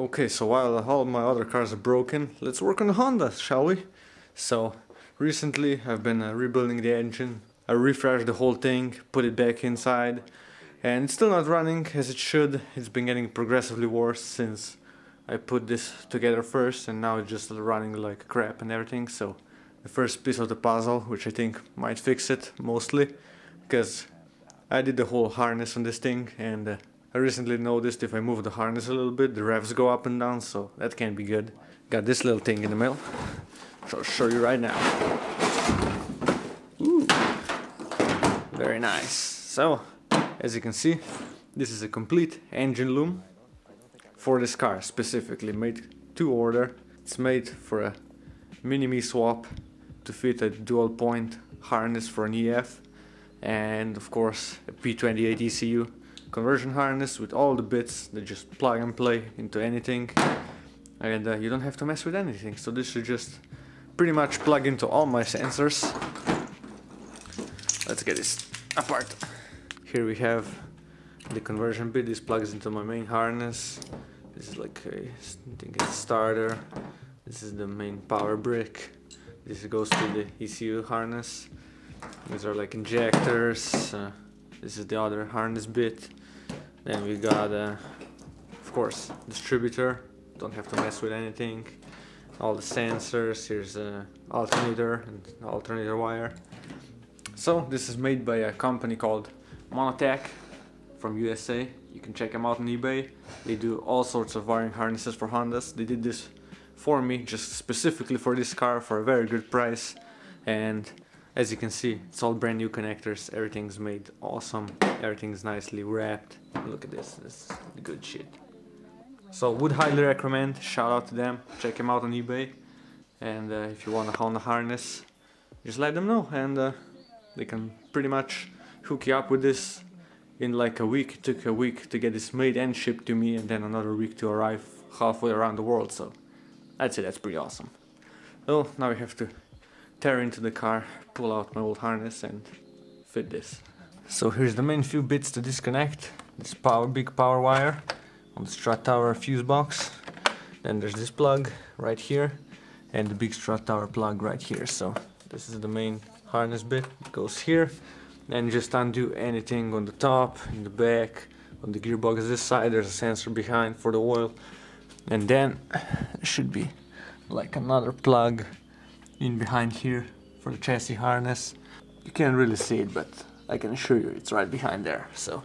Okay, so while all my other cars are broken, let's work on the Honda, shall we? So, recently I've been rebuilding the engine. I refreshed the whole thing, put it back inside, and it's still not running as it should. It's been getting progressively worse since I put this together first, and now it's just running like crap and everything. So, the first piece of the puzzle, which I think might fix it mostly, because I did the whole harness on this thing, and I recently noticed if I move the harness a little bit, the revs go up and down, so that can't be good. Got this little thing in the middle, so I'll show you right now. Ooh, very nice. So, as you can see, this is a complete engine loom for this car, specifically made to order. It's made for a mini-me swap to fit a dual point harness for an EF, and of course a P28 ECU conversion harness with all the bits that just plug and play into anything, and you don't have to mess with anything. So this should just pretty much plug into all my sensors. Let's get this apart. Here we have the conversion bit. This plugs into my main harness. This is like a, I think it's a starter. This is the main power brick. This goes to the ECU harness. These are like injectors. This is the other harness bit. Then we got, of course, distributor. Don't have to mess with anything. All the sensors. Here's an alternator and alternator wire. So this is made by a company called Monotech from USA. You can check them out on eBay. They do all sorts of wiring harnesses for Hondas. They did this for me, just specifically for this car, for a very good price. And as you can see, it's all brand new connectors. Everything's made awesome. Everything's nicely wrapped. Look at this. This is good shit. So would highly recommend. Shout out to them. Check them out on eBay. And if you want a Honda harness, just let them know, and they can pretty much hook you up with this in like a week. It took a week to get this made and shipped to me, and then another week to arrive halfway around the world. So I'd say that's pretty awesome. Well, now we have to tear into the car, pull out my old harness and fit this. So here's the main few bits to disconnect. This big power wire on the strut tower fuse box. Then there's this plug right here and the big strut tower plug right here. So this is the main harness bit. It goes here, and just undo anything on the top, in the back, on the gearbox this side. There's a sensor behind for the oil, and then there should be like another plug in behind here for the chassis harness. You can't really see it, but I can assure you it's right behind there. So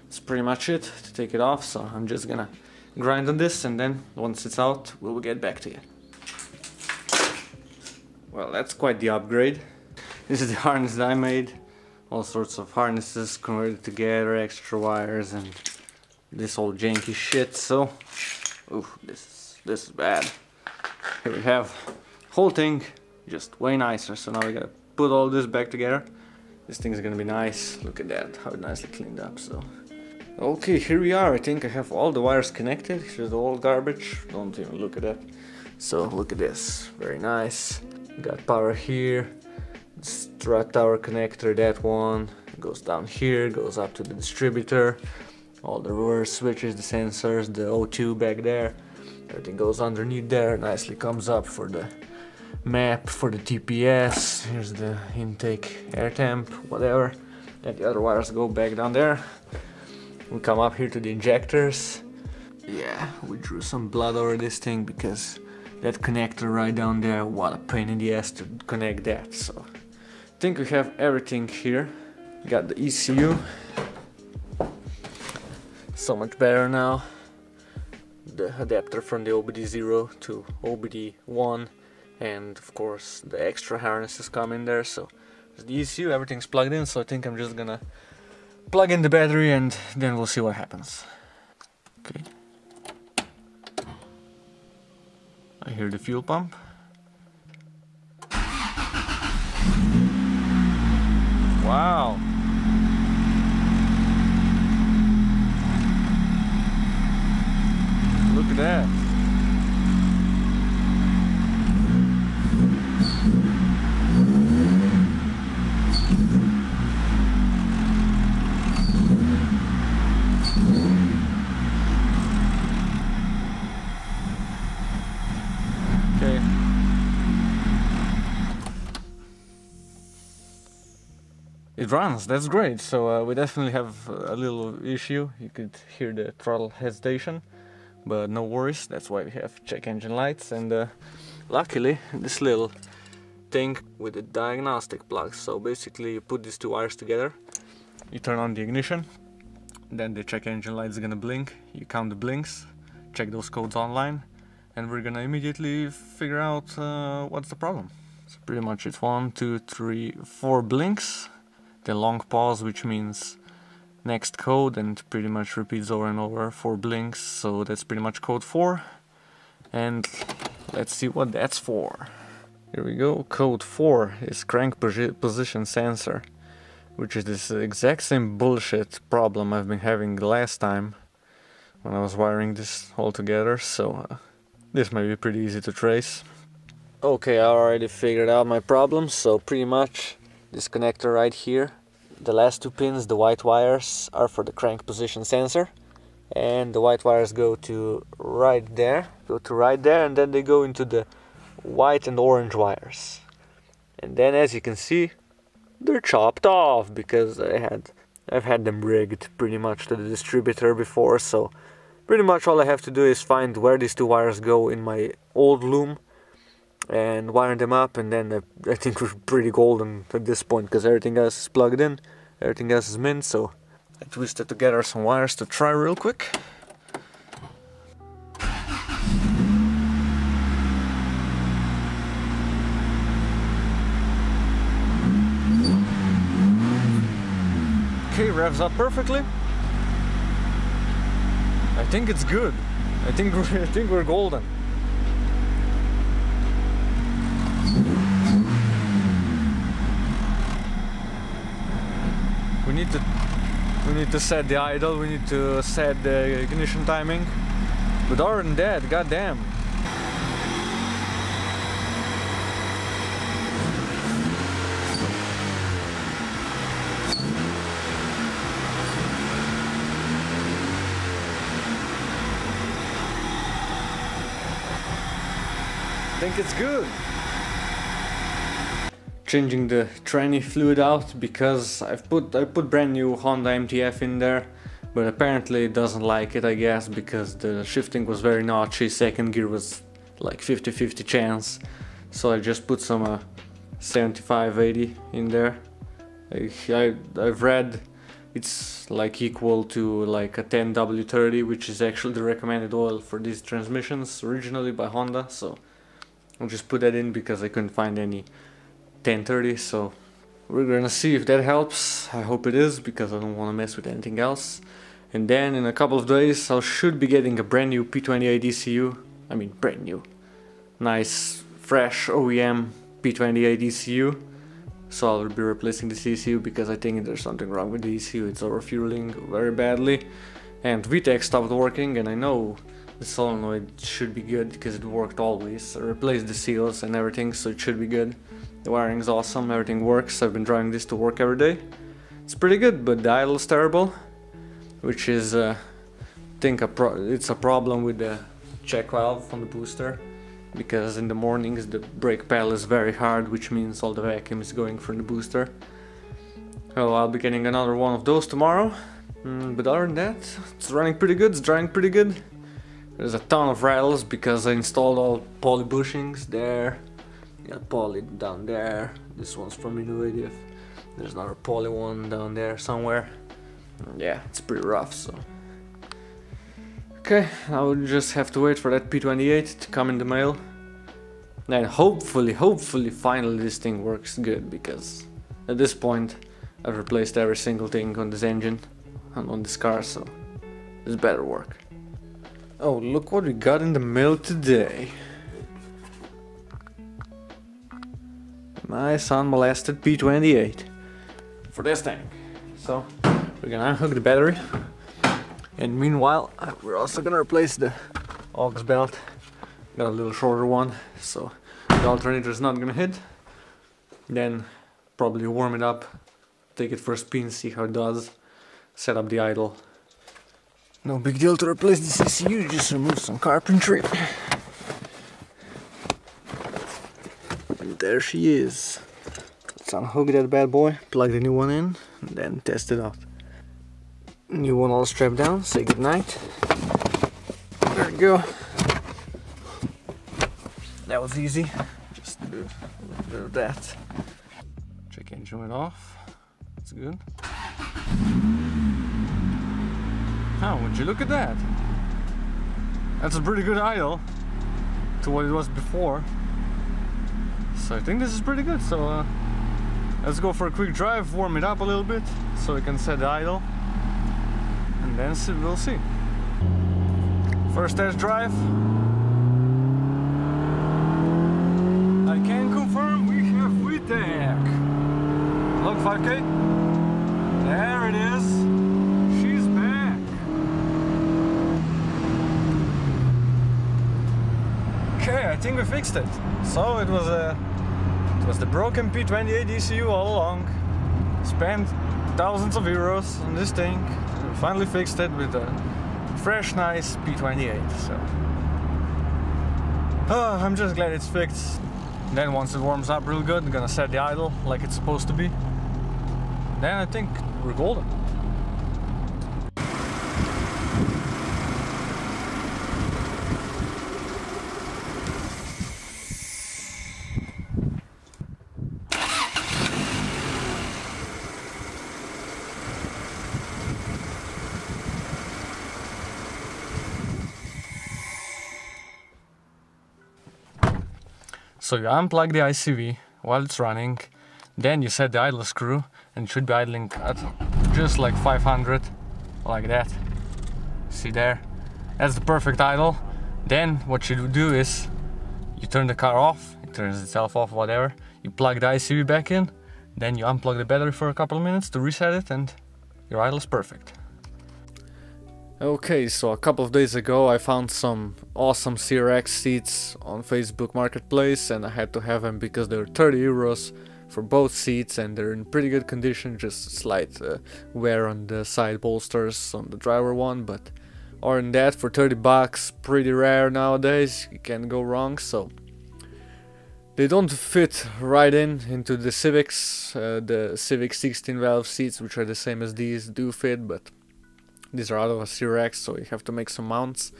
that's pretty much it to take it off. So I'm just gonna grind on this, and then once it's out, we'll get back to you. Well, that's quite the upgrade. This is the harness that I made. All sorts of harnesses converted together, extra wires, and this old janky shit. So, ooh, this is bad. Here we have whole thing, just way nicer. So now we gotta put all this back together. This thing's gonna be nice. Look at that, how nicely cleaned up. So, okay, here we are. I think I have all the wires connected. Here's the old garbage. Don't even look at that. So look at this, very nice. Got power here. Strut tower connector, that one goes down here, goes up to the distributor. All the reverse switches, the sensors, the O2 back there. Everything goes underneath there, nicely comes up for the map, for the TPS. Here's the intake, air temp, whatever. And the other wires go back down there. We come up here to the injectors. Yeah, we drew some blood over this thing because that connector right down there, what a pain in the ass to connect that. So I think we have everything here. Got the ECU. So much better now. The adapter from the OBD0 to OBD1, and of course the extra harnesses come in there. So the ECU, everything's plugged in, so I think I'm just gonna plug in the battery and then we'll see what happens. Okay. I hear the fuel pump. Wow. Look at that. it runs, that's great. So we definitely have a little issue. You could hear the throttle hesitation, but no worries, that's why we have check engine lights. And luckily this little thing with the diagnostic plugs. So basically you put these two wires together, you turn on the ignition, then the check engine light is gonna blink, you count the blinks, check those codes online, and we're gonna immediately figure out what's the problem. So pretty much it's 1, 2, 3, 4 blinks, then long pause, which means next code, and pretty much repeats over and over, 4 blinks, so that's pretty much code 4. And let's see what that's for. Here we go, code 4 is crank position sensor, which is this exact same bullshit problem I've been having the last time when I was wiring this all together, so this might be pretty easy to trace. Okay, I already figured out my problem, so pretty much this connector right here, the last 2 pins, the white wires, are for the crank position sensor, and the white wires go to right there, and then they go into the white and orange wires. And then as you can see, they're chopped off because I've had them rigged pretty much to the distributor before, so pretty much all I have to do is find where these 2 wires go in my old loom and wire them up, and then I think we're pretty golden at this point because everything else is plugged in, everything else is mint. So I twisted together some wires to try real quick. Okay, revs up perfectly. I think it's good. I think we're golden. We need to set the idle, we need to set the ignition timing. But other than that, goddamn. I think it's good. Changing the tranny fluid out because I put brand new Honda MTF in there, but apparently it doesn't like it, I guess, because the shifting was very notchy, second gear was like 50-50 chance, so I just put some 75-80 in there. I've read it's like equal to like a 10W30, which is actually the recommended oil for these transmissions originally by Honda, so I'll just put that in because I couldn't find any 1030, so we're gonna see if that helps. I hope it is, because I don't want to mess with anything else. And then in a couple of days I should be getting a brand new P28 ECU. I mean brand new, nice fresh OEM P28 ECU. So I'll be replacing this ECU because I think there's something wrong with the ECU. It's overfueling very badly, and VTEC stopped working, and I know the solenoid should be good because it worked always. I replaced the seals and everything, so it should be good. The wiring is awesome, everything works. I've been driving this to work every day. It's pretty good, but the idle is terrible, which is I think it's a problem with the check valve on the booster, because in the mornings the brake pedal is very hard, which means all the vacuum is going from the booster. Oh, I'll be getting another one of those tomorrow, but other than that, it's running pretty good, it's driving pretty good. There's a ton of rattles because I installed all poly bushings there. Got poly down there. This one's from Innovative. There's another poly one down there somewhere. Yeah, it's pretty rough, so. Okay, I will just have to wait for that P28 to come in the mail. And hopefully, finally this thing works good, because at this point I've replaced every single thing on this engine and on this car, so this better work. Oh, look what we got in the mail today. Nice unmolested P28 for this tank. So we're gonna unhook the battery, and meanwhile we're also gonna replace the aux belt. Got a little shorter one, so the alternator is not gonna hit. Then probably warm it up, take it for a spin, see how it does, set up the idle. No big deal to replace this ECU, just remove some carpentry. And there she is. Let's let's unhook that bad boy, plug the new one in, and then test it out. New one all strapped down, say goodnight. There we go. That was easy. Just do a little bit of that. Check engine went off. That's good. Oh, would you look at that? That's a pretty good idle to what it was before. So I think this is pretty good. So let's go for a quick drive, warm it up a little bit so we can set the idle, and then we'll see. First test drive. I can confirm we have VTEC. Look, 5K. There it is. She's back. Okay, I think we fixed it. So it was the broken P28 ECU all along. Spent thousands of euros on this thing. We finally fixed it with a fresh, nice P28. So I'm just glad it's fixed. Then once it warms up real good, I'm gonna set the idle like it's supposed to be. Then I think we're golden. So you unplug the ICV while it's running, then you set the idle screw, and it should be idling at just like 500, like that. See there? That's the perfect idle. Then what you do is you turn the car off, it turns itself off, whatever. You plug the ICV back in, then you unplug the battery for a couple of minutes to reset it, and your idle is perfect. Okay, so a couple of days ago I found some awesome CRX seats on Facebook Marketplace, and I had to have them because they're 30 euros for both seats, and they're in pretty good condition, just slight wear on the side bolsters on the driver one, but other than that, for 30 bucks, pretty rare nowadays, you can't go wrong. So they don't fit right into the Civics. The Civic 16 valve seats, which are the same as these, do fit, but these are out of a CRX, so you have to make some mounts.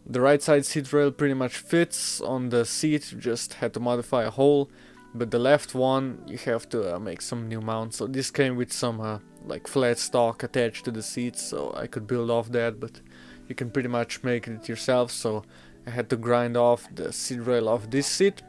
The right side seat rail pretty much fits on the seat, you just had to modify a hole, but the left one you have to make some new mounts. So this came with some like flat stock attached to the seat, so I could build off that, but you can pretty much make it yourself. So I had to grind off the seat rail of this seat,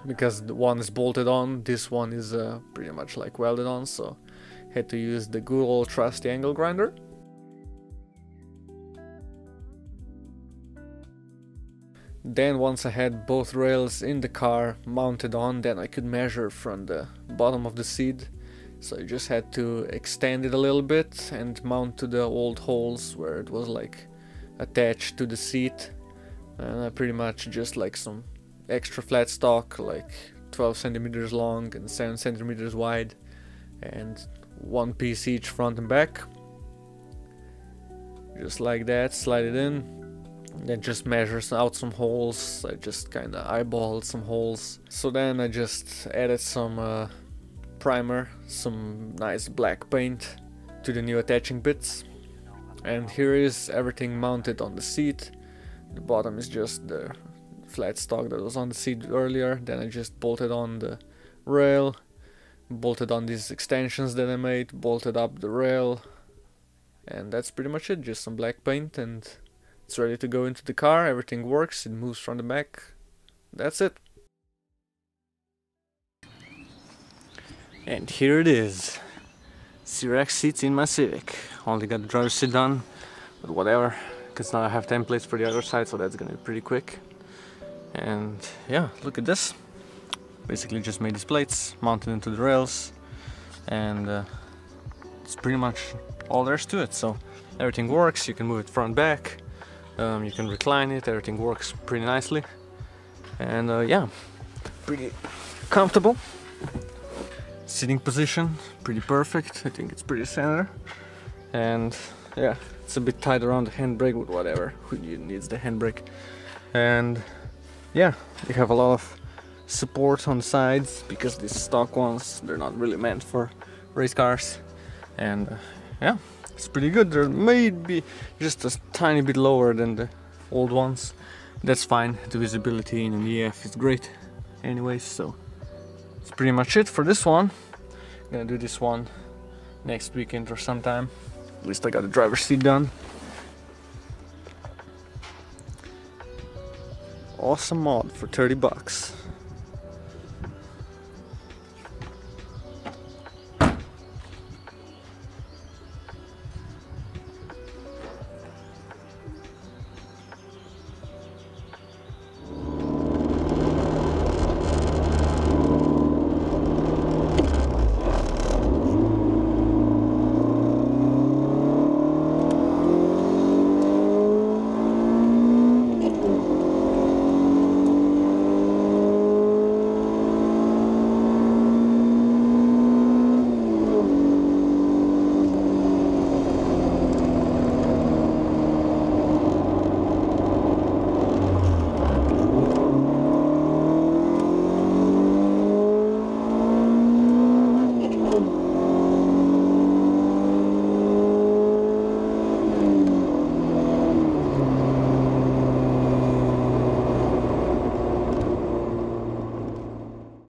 because the one is bolted on, this one is pretty much like welded on, so had to use the good old trusty angle grinder. Then once I had both rails in the car mounted on, then I could measure from the bottom of the seat. So I just had to extend it a little bit and mount to the old holes where it was like attached to the seat. And I pretty much just like some extra flat stock, like 12 centimeters long and 7 centimeters wide, and one piece each front and back. Just like that, slide it in. Then just measures out some holes. I just kinda eyeballed some holes. So then I just added some primer, some nice black paint to the new attaching bits. And here is everything mounted on the seat. The bottom is just the flat stock that was on the seat earlier. Then I just bolted on the rail, bolted on these extensions that I made, bolted up the rail, and that's pretty much it. Just some black paint and it's ready to go into the car. Everything works, it moves from the back. That's it. And here it is. CRX seats in my Civic. Only got the driver's seat done, but whatever, because now I have templates for the other side, so that's gonna be pretty quick. And yeah, look at this. Basically just made these plates, mounted into the rails, and it's pretty much all there is to it. So everything works, you can move it front back. You can recline it, everything works pretty nicely, and yeah, pretty comfortable. Sitting position, pretty perfect. I think it's pretty center, and yeah, it's a bit tight around the handbrake, but whatever, who needs the handbrake. And yeah, you have a lot of support on the sides, because these stock ones, they're not really meant for race cars. And yeah, it's pretty good. They're maybe just a tiny bit lower than the old ones. That's fine. The visibility in an EF is great anyways, so it's pretty much it for this one. I'm gonna do this one next weekend or sometime. At least I got the driver's seat done. Awesome mod for 30 bucks.